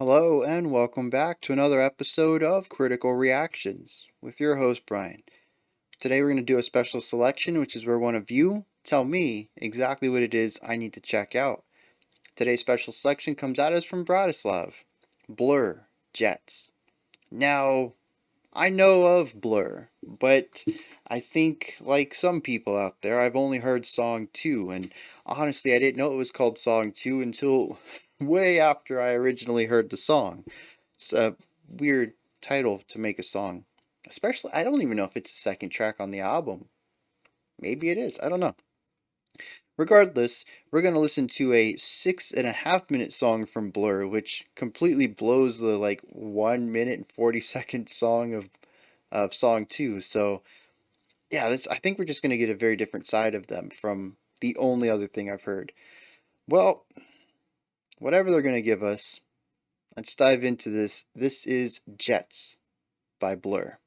Hello, and welcome back to another episode of Critical Reactions with your host, Bryan. Today, we're going to do a special selection, which is where one of you tell me exactly what it is I need to check out. Today's special selection comes at us from Bratislav Blur Jets. Now, I know of Blur, but I think, like some people out there, I've only heard Song 2, and honestly, I didn't know it was called Song 2 until way after I originally heard the song. It's a weird title to make a song. Especially, I don't even know if it's the second track on the album. Maybe it is. I don't know. Regardless, we're going to listen to a 6.5 minute song from Blur, which completely blows the 1 minute and 40 second song of song two. So, yeah, I think we're just going to get a very different side of them from the only other thing I've heard. Well, whatever they're going to give us, let's dive into this. This is Jets by Blur.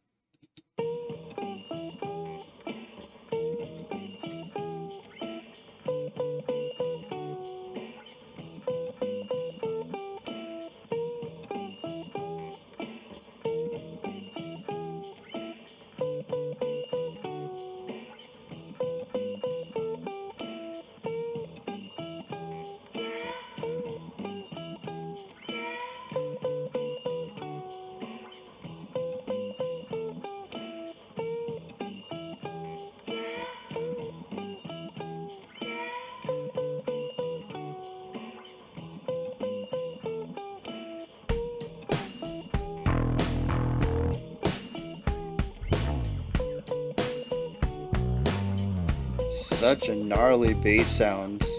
Such a gnarly bass sounds.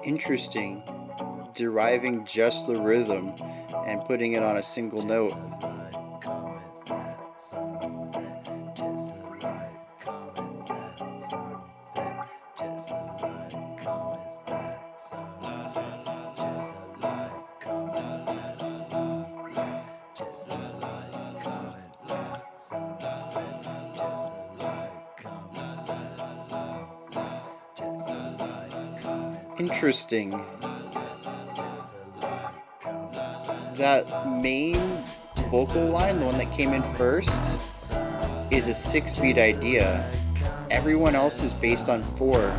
Interesting. Deriving just the rhythm and putting it on a single note. Interesting. That main vocal line, the one that came in first, is a 6 beat idea. Everyone else is based on four.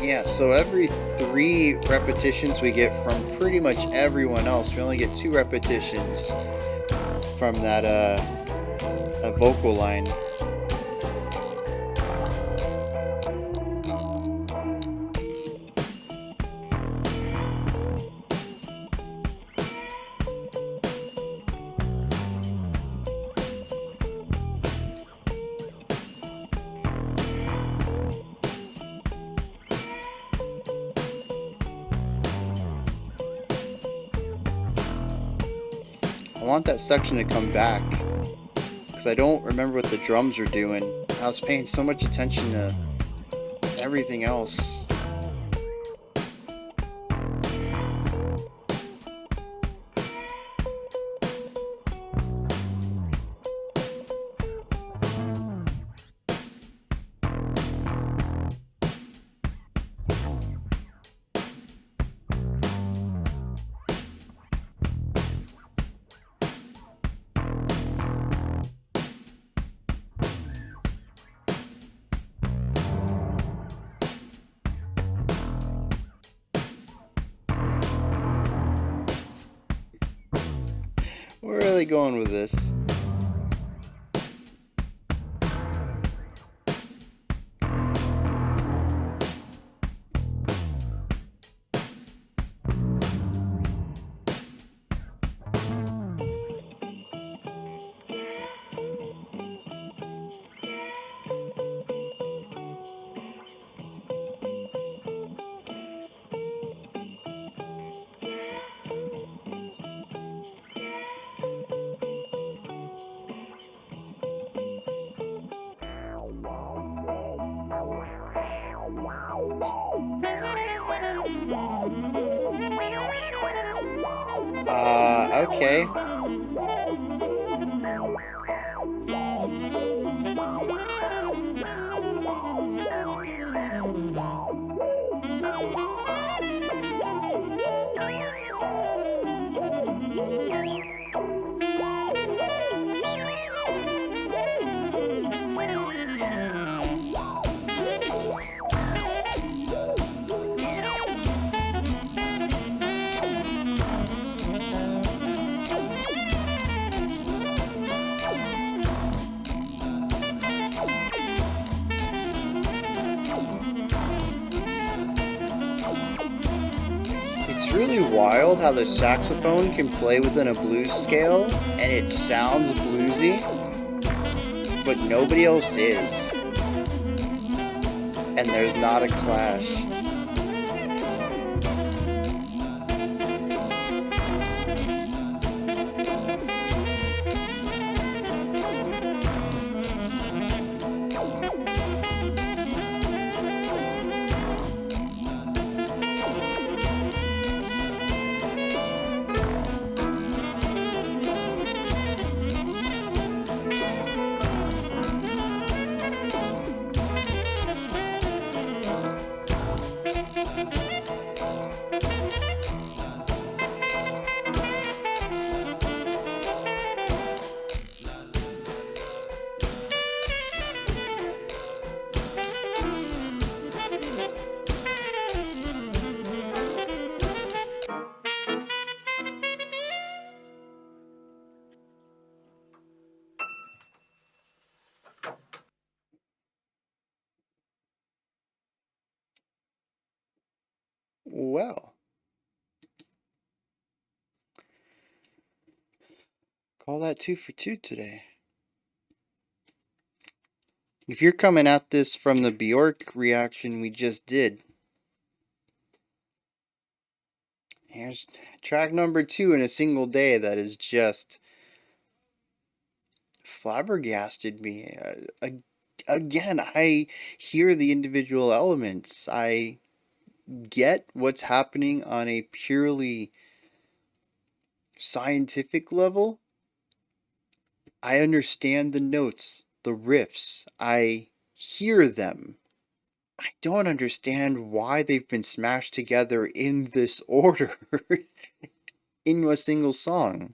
Yeah, so every 3 repetitions we get from pretty much everyone else. We only get 2 repetitions from that a vocal line. I want that section to come back because I don't remember what the drums are doing. I was paying so much attention to everything else. Where are they going with this? Okay. It's really wild how the saxophone can play within a blues scale and it sounds bluesy, but nobody else is. And there's not a clash. Well, call that 2 for 2 today. If you're coming at this from the Bjork reaction we just did, here's track number 2 in a single day that is just flabbergasted me. Again, I hear the individual elements. I get what's happening on a purely scientific level. I understand the notes, the riffs. I hear them. I don't understand why they've been smashed together in this order in a single song.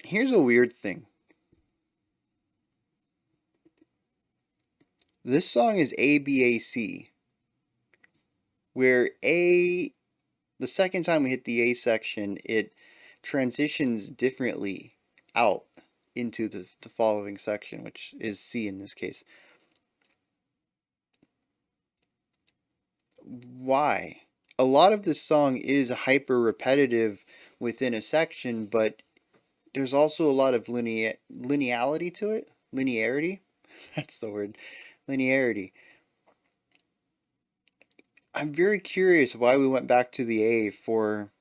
Here's a weird thing. This song is ABAC, where A, the second time we hit the A section, it transitions differently out into the following section, which is C in this case. Why? A lot of this song is hyper repetitive within a section, but there's also a lot of lineality to it. Linearity? That's the word. Linearity. I'm very curious why we went back to the A for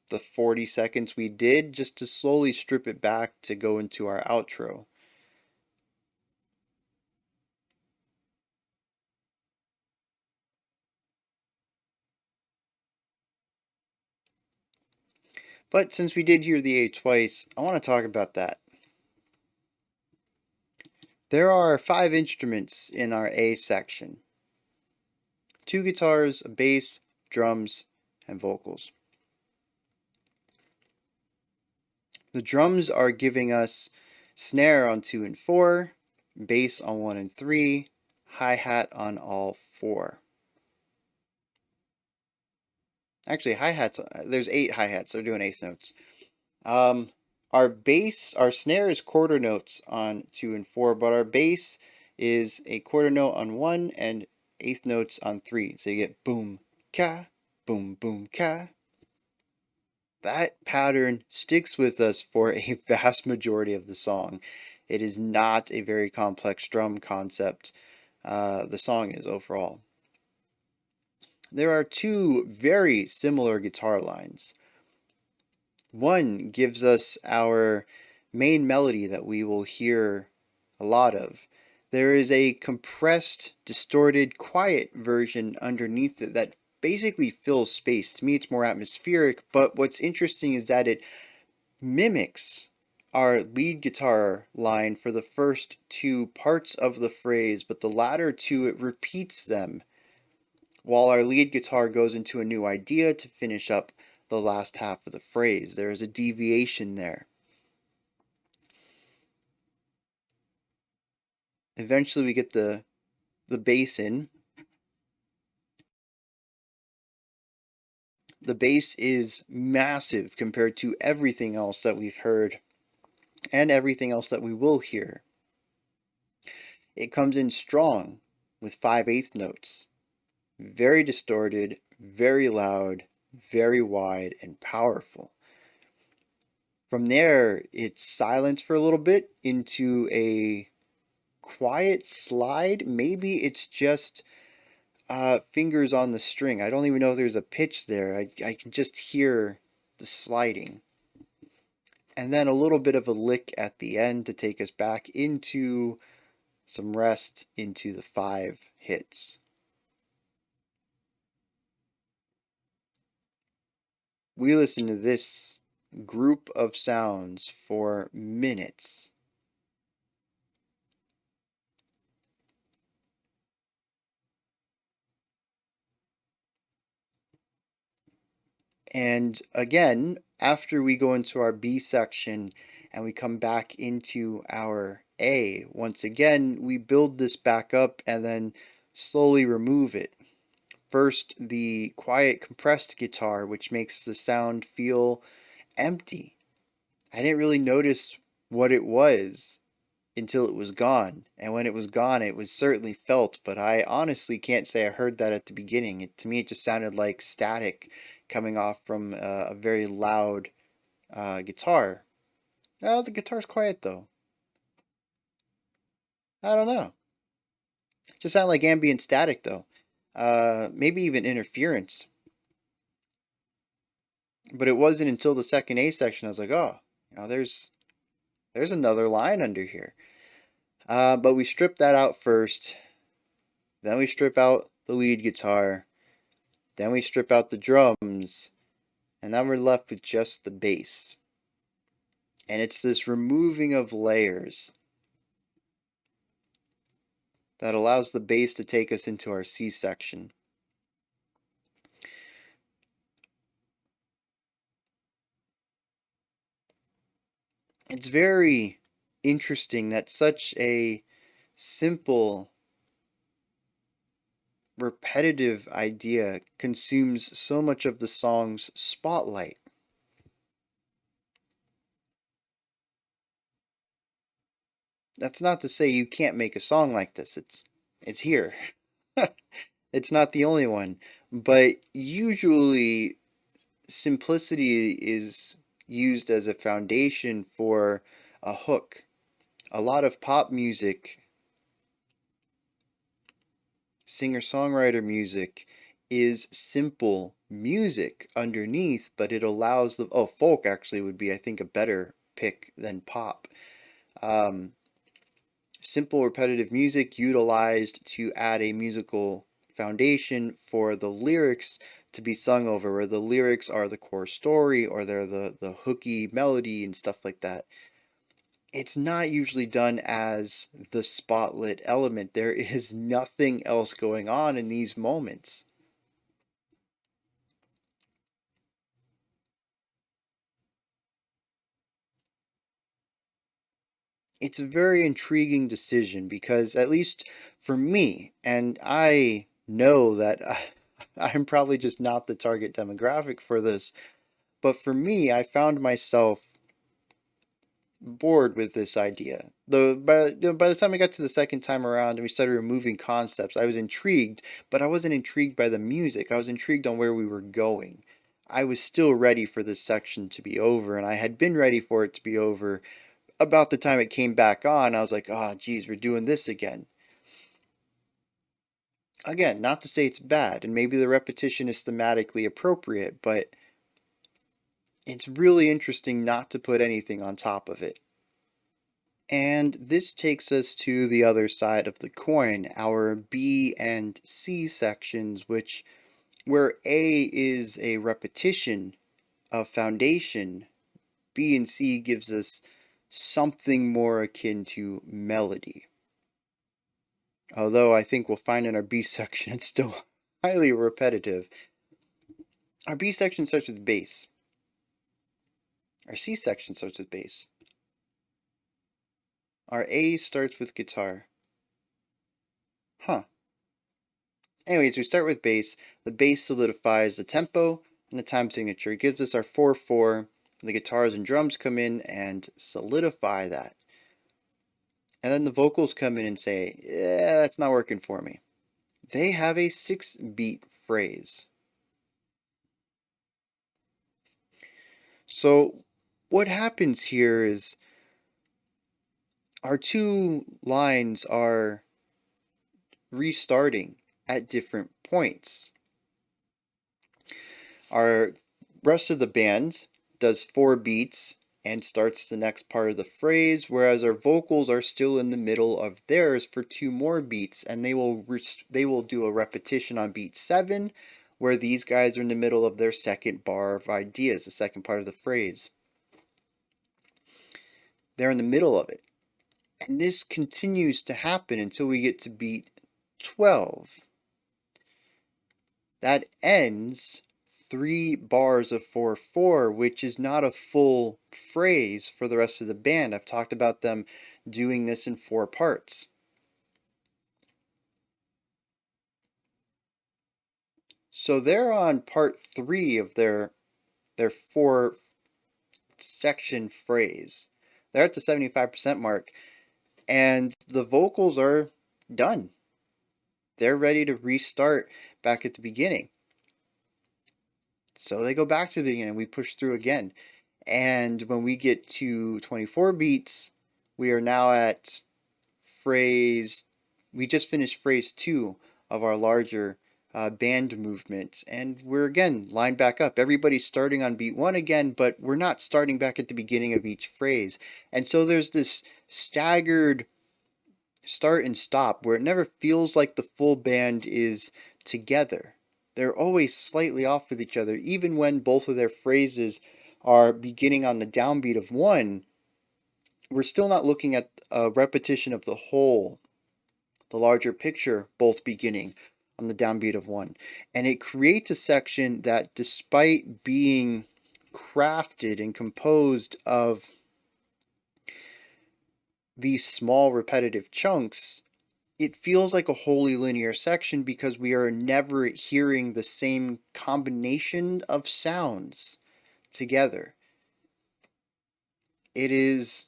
the 40 seconds we did, just to slowly strip it back to go into our outro. But since we did hear the A twice, I want to talk about that. There are 5 instruments in our A section. 2 guitars, a bass, drums, and vocals. The drums are giving us snare on 2 and 4, bass on 1 and 3, hi-hat on all 4. Actually, hi-hats, there's 8 hi-hats, they're doing eighth notes. Our snare is quarter notes on 2 and 4, but our bass is a quarter note on 1 and eighth notes on 3. So you get boom, ka, boom, boom, ka. That pattern sticks with us for a vast majority of the song. It is not a very complex drum concept. The song is overall. There are 2 very similar guitar lines. One gives us our main melody that we will hear a lot of. There is a compressed, distorted, quiet version underneath it that basically fills space. To me, it's more atmospheric, but what's interesting is that it mimics our lead guitar line for the first two parts of the phrase, but the latter two, it repeats them while our lead guitar goes into a new idea to finish up the last half of the phrase. There is a deviation there. Eventually we get the bass in. The bass is massive compared to everything else that we've heard and everything else that we will hear. It comes in strong with 5/8 notes. Very distorted, very loud, very wide, and powerful. From there, it's silence for a little bit into a quiet slide. Maybe it's just fingers on the string. I don't even know if there's a pitch there. I can just hear the sliding. And then a little bit of a lick at the end to take us back into some rest into the 5 hits. We listen to this group of sounds for minutes. And again, after we go into our B section and we come back into our A, once again, we build this back up and then slowly remove it. First, the quiet compressed guitar, which makes the sound feel empty. I didn't really notice what it was until it was gone. And when it was gone, it was certainly felt, but I honestly can't say I heard that at the beginning. To me, it just sounded like static coming off from a very loud guitar. Oh, the guitar's quiet though. I don't know. It just sounded like ambient static though. Maybe even interference. But it wasn't until the second A section I was like, oh, there's another line under here. But we strip that out first. Then we strip out the lead guitar. Then we strip out the drums. And then we're left with just the bass. And it's this removing of layers that allows the bass to take us into our C section. It's very interesting that such a simple, repetitive idea consumes so much of the song's spotlight. That's not to say you can't make a song like this. It's here. It's not the only one, but usually simplicity is used as a foundation for a hook. A lot of pop music, singer-songwriter music, is simple music underneath, but it allows the folk actually would be, I think, a better pick than pop. Simple repetitive music utilized to add a musical foundation for the lyrics to be sung over, where the lyrics are the core story or they're the hooky melody and stuff like that. It's not usually done as the spotlit element. There is nothing else going on in these moments. It's a very intriguing decision because, at least for me, and I know that I'm probably just not the target demographic for this, but for me, I found myself bored with this idea. By the time I got to the second time around and we started removing concepts, I was intrigued, but I wasn't intrigued by the music. I was intrigued on where we were going. I was still ready for this section to be over, and I had been ready for it to be over about the time it came back on. I was like, oh, geez, we're doing this again. Again, not to say it's bad, and maybe the repetition is thematically appropriate, but It's really interesting not to put anything on top of it. And this takes us to the other side of the coin, our B and C sections, where A is a repetition of foundation, B and C gives us something more akin to melody. Although I think we'll find in our B section it's still highly repetitive. Our B section starts with bass. Our C section starts with bass. Our A starts with guitar. Huh. Anyways, we start with bass. The bass solidifies the tempo and the time signature. It gives us our 4/4. The guitars and drums come in and solidify that. And then the vocals come in and say, yeah, that's not working for me. They have a 6-beat phrase. So what happens here is our two lines are restarting at different points. Our rest of the band does 4 beats and starts the next part of the phrase, whereas our vocals are still in the middle of theirs for 2 more beats, and they will do a repetition on beat 7, where these guys are in the middle of their second bar of ideas, the second part of the phrase. They're in the middle of it. And this continues to happen until we get to beat 12. That ends 3 bars of 4/4, which is not a full phrase for the rest of the band. I've talked about them doing this in 4 parts. So they're on part 3 of their 4 section phrase. They're at the 75% mark, and the vocals are done. They're ready to restart back at the beginning. So they go back to the beginning. We push through again. And when we get to 24 beats, we are now at phrase, we just finished phrase 2 of our larger band movement. And we're again lined back up. Everybody's starting on beat 1 again, but we're not starting back at the beginning of each phrase. And so there's this staggered start and stop where it never feels like the full band is together. They're always slightly off with each other, even when both of their phrases are beginning on the downbeat of 1. We're still not looking at a repetition of the whole, the larger picture, both beginning on the downbeat of 1. And it creates a section that, despite being crafted and composed of these small repetitive chunks, it feels like a wholly linear section because we are never hearing the same combination of sounds together. It is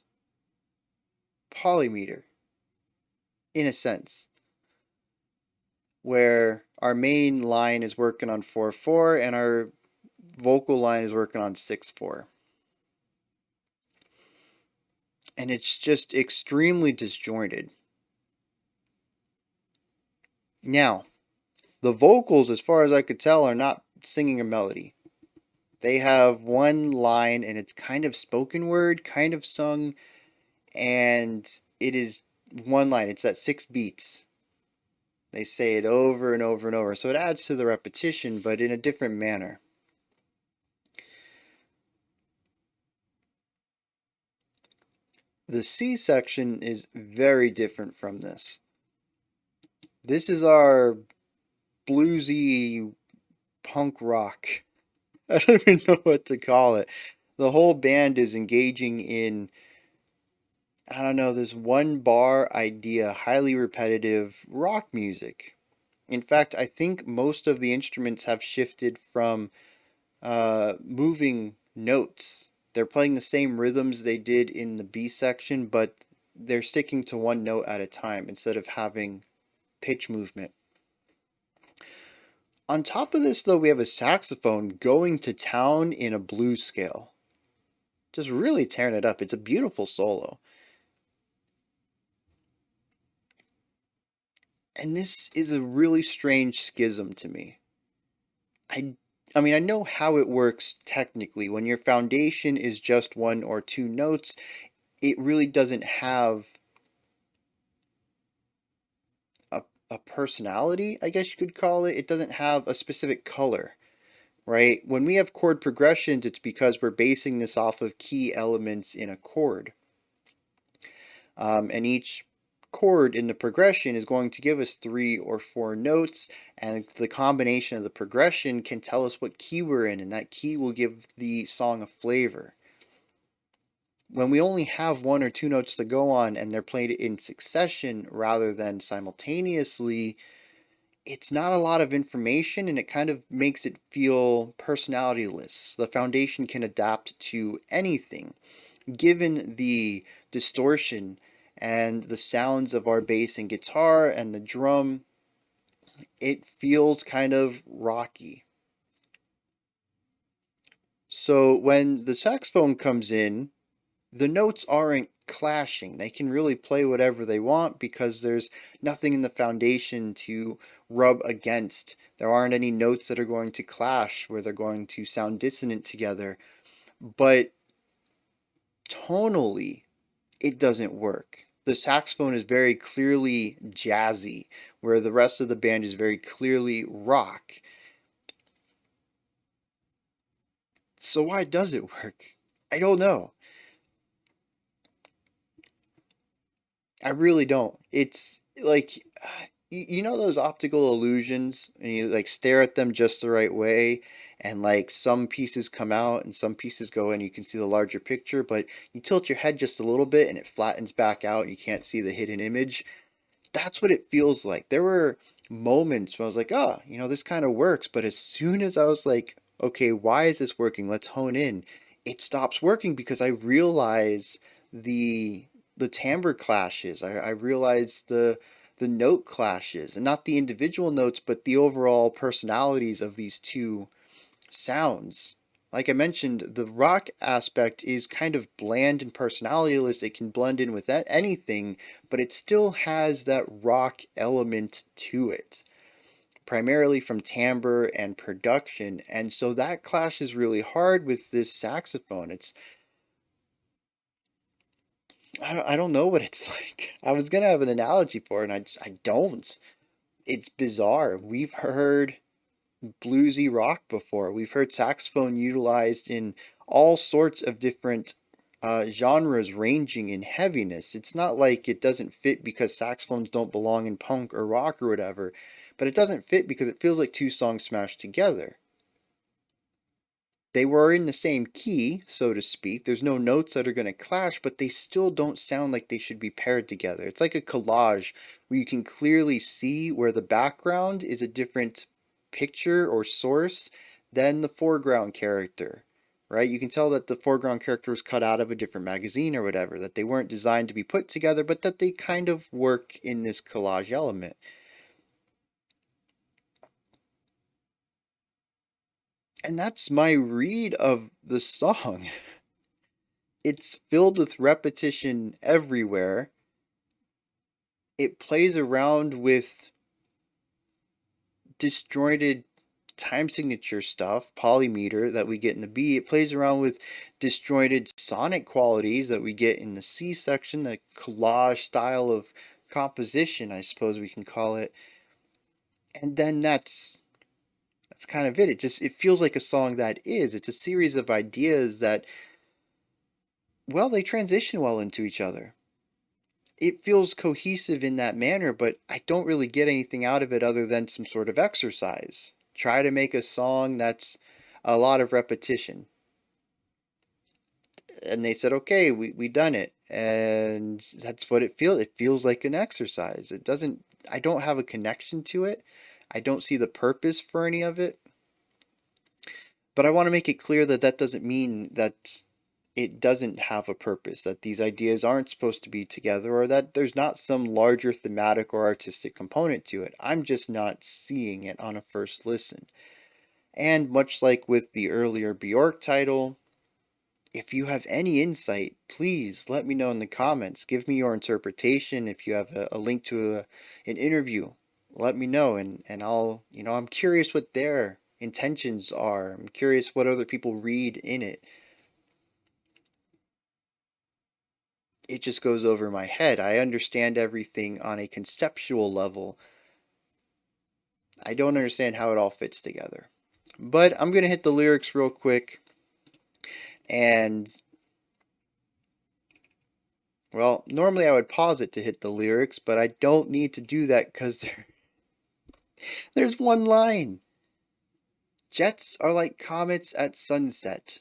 polymeter, in a sense, where our main line is working on 4/4 and our vocal line is working on 6/4. And it's just extremely disjointed. Now, the vocals, as far as I could tell, are not singing a melody. They have one line and it's kind of spoken word, kind of sung, and it is one line. It's at 6 beats. They say it over and over and over. So it adds to the repetition, but in a different manner. The C section is very different from this. This is our bluesy punk rock. I don't even know what to call it. The whole band is engaging in, I don't know, this one bar idea, highly repetitive rock music. In fact, I think most of the instruments have shifted from moving notes. They're playing the same rhythms they did in the B section, but they're sticking to one note at a time instead of having pitch movement. On top of this, though, we have a saxophone going to town in a blues scale. Just really tearing it up. It's a beautiful solo. And this is a really strange schism to me. I I mean, I know how it works technically. When your foundation is just one or two notes, it really doesn't have a, a personality, I guess you could call it. It doesn't have a specific color, right? When we have chord progressions, it's because we're basing this off of key elements in a chord. And each chord in the progression is going to give us 3 or 4 notes, and the combination of the progression can tell us what key we're in, and that key will give the song a flavor. When we only have 1 or 2 notes to go on and they're played in succession rather than simultaneously, it's not a lot of information, and it kind of makes it feel personalityless. The foundation can adapt to anything. Given the distortion and the sounds of our bass and guitar and the drum, it feels kind of rocky. So when the saxophone comes in, the notes aren't clashing. They can really play whatever they want because there's nothing in the foundation to rub against. There aren't any notes that are going to clash where they're going to sound dissonant together. But tonally, it doesn't work. The saxophone is very clearly jazzy, where the rest of the band is very clearly rock. So why does it work? I don't know. I really don't. It's like, you know those optical illusions, and you like stare at them just the right way, and like some pieces come out and some pieces go in, you can see the larger picture, but you tilt your head just a little bit and it flattens back out and you can't see the hidden image. That's what it feels like. There were moments when I was like, oh, this kind of works. But as soon as I was like, okay, why is this working? Let's hone in. It stops working because I realize the timbre clashes. I realize the note clashes, and not the individual notes, but the overall personalities of these two sounds. Like I mentioned, the rock aspect is kind of bland and personalityless. It can blend in with anything, but it still has that rock element to it, primarily from timbre and production. And so that clashes really hard with this saxophone. I don't know what it's like. I was gonna have an analogy for it, and I don't. It's bizarre. We've heard bluesy rock before. We've heard saxophone utilized in all sorts of different genres ranging in heaviness. It's not like it doesn't fit because saxophones don't belong in punk or rock or whatever, but it doesn't fit because it feels like two songs smashed together. They were in the same key, so to speak. There's no notes that are going to clash, but they still don't sound like they should be paired together. It's like a collage where you can clearly see where the background is a different picture or source than the foreground character, right? You can tell that the foreground character was cut out of a different magazine or whatever, that they weren't designed to be put together, but that they kind of work in this collage element. And that's my read of the song. It's filled with repetition everywhere. It plays around with disjointed time signature stuff, polymeter that we get in the B. It plays around with disjointed sonic qualities that we get in the C section, the collage style of composition, I suppose we can call it. And then that's kind of it. It feels like a song that is. It's a series of ideas that, well, they transition well into each other. It feels cohesive in that manner, but I don't really get anything out of it other than some sort of exercise. Try to make a song that's a lot of repetition. And they said, okay, we done it. And that's what it feels. It feels like an exercise. I don't have a connection to it. I don't see the purpose for any of it. But I want to make it clear that that doesn't mean that it doesn't have a purpose, that these ideas aren't supposed to be together, or that there's not some larger thematic or artistic component to it. I'm just not seeing it on a first listen. And much like with the earlier Bjork title, if you have any insight, please let me know in the comments. Give me your interpretation. If you have a link to an interview, let me know, and I'm curious what their intentions are. I'm curious what other people read in it. It just goes over my head. I understand everything on a conceptual level. I don't understand how it all fits together. But I'm going to hit the lyrics real quick. And, well, normally I would pause it to hit the lyrics, but I don't need to do that because there's one line. Jets are like comets at sunset,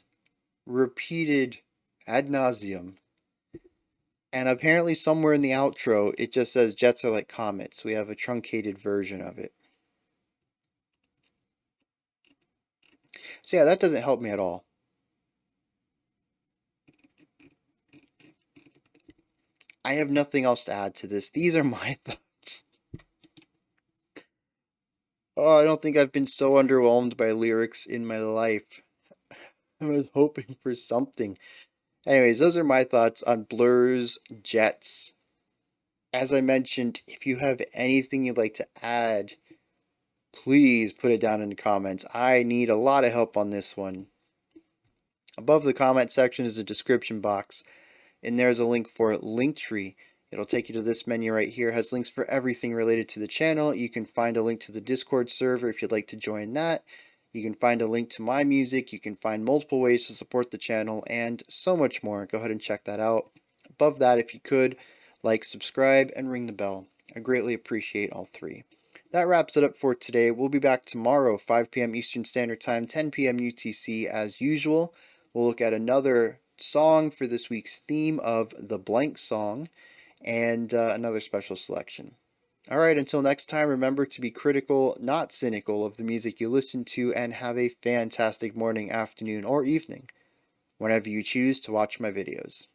repeated ad nauseum. And apparently somewhere in the outro, it just says jets are like comets. We have a truncated version of it. So yeah, that doesn't help me at all. I have nothing else to add to this. These are my thoughts. Oh, I don't think I've been so underwhelmed by lyrics in my life. I was hoping for something. Anyways, those are my thoughts on Blur's Jets. As I mentioned, if you have anything you'd like to add, please put it down in the comments. I need a lot of help on this one. Above the comment section is a description box, and there's a link for Linktree. It'll take you to this menu right here. It has links for everything related to the channel. You can find a link to the Discord server if you'd like to join that. You can find a link to my music. You can find multiple ways to support the channel and so much more. Go ahead and check that out. Above that, if you could, like, subscribe, and ring the bell. I greatly appreciate all three. That wraps it up for today. We'll be back tomorrow, 5 p.m. Eastern Standard Time, 10 p.m. UTC as usual. We'll look at another song for this week's theme of the blank song and another special selection. All right, until next time, remember to be critical, not cynical, of the music you listen to, and have a fantastic morning, afternoon, or evening whenever you choose to watch my videos.